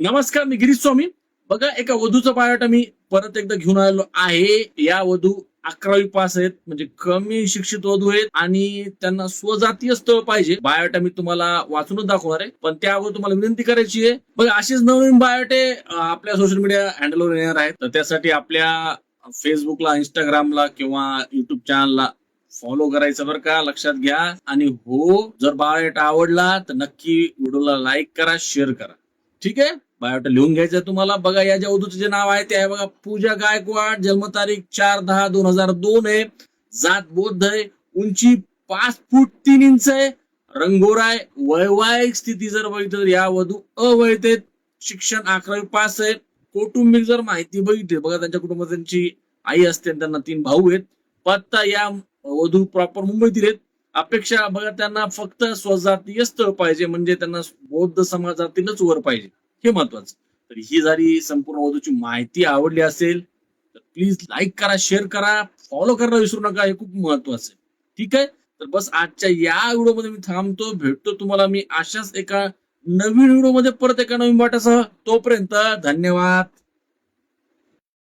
नमस्कार, मी गिरीश स्वामी. बघा, एका वधूचा बायोटा मी परत एकदा घेऊन आलेलो आहे. या वधू 11वी पास आहेत, म्हणजे कमी शिक्षित वधू आहेत आणि त्यांना स्वजातीय स्थळ पाहिजे. बायोटा मी तुम्हाला वाचूनच दाखवणार आहे, पण त्यावर तुम्हाला विनंती करायची आहे. बघा, असेच नवीन बायोटे आपल्या सोशल मीडिया हँडलवर येणार आहेत. तर त्यासाठी आपल्या फेसबुकला, इंस्टाग्रामला किंवा युट्यूब चॅनलला फॉलो करायचं बरं का, लक्षात घ्या. आणि हो, जर बायोटा आवडला तर नक्की व्हिडिओला लाईक करा, शेअर करा. ठीक आहे. बायोटा लिहून घ्यायचं तुम्हाला. बघा, या ज्या वधूचं जे नाव आहे ते आहे बघा, पूजा गायकवाड. जन्मतारीख 4/10/2002 आहे. जात बौद्ध आहे. उंची 5 फूट 3 इंच आहे. रंगोरा आहे. वैवाहिक स्थिती जर बघितलं तर या वधू अवैध आहेत. शिक्षण 11वी पास आहे. कौटुंबिक जर माहिती बघितली, बघा त्यांच्या कुटुंबात त्यांची आई असते, त्यांना 3 भाऊ आहेत. पत्ता, या वधू प्रॉपर मुंबईतील आहेत. अपेक्षा बघा, त्यांना फक्त स्वजातीय स्थळ पाहिजे, म्हणजे त्यांना बौद्ध समाजातीलच वर पाहिजे, हे महत्वाचं. तर ही झाली संपूर्ण वधूची माहिती. आवडली असेल तर प्लीज लाईक करा, शेअर करा, फॉलो करायला विसरू नका, हे खूप महत्वाचं आहे. ठीक आहे. तर बस आजच्या या व्हिडिओमध्ये मी थांबतो. भेटतो तुम्हाला मी अशाच एका नवीन व्हिडिओमध्ये परत एका नवीन वाटासह. तोपर्यंत धन्यवाद.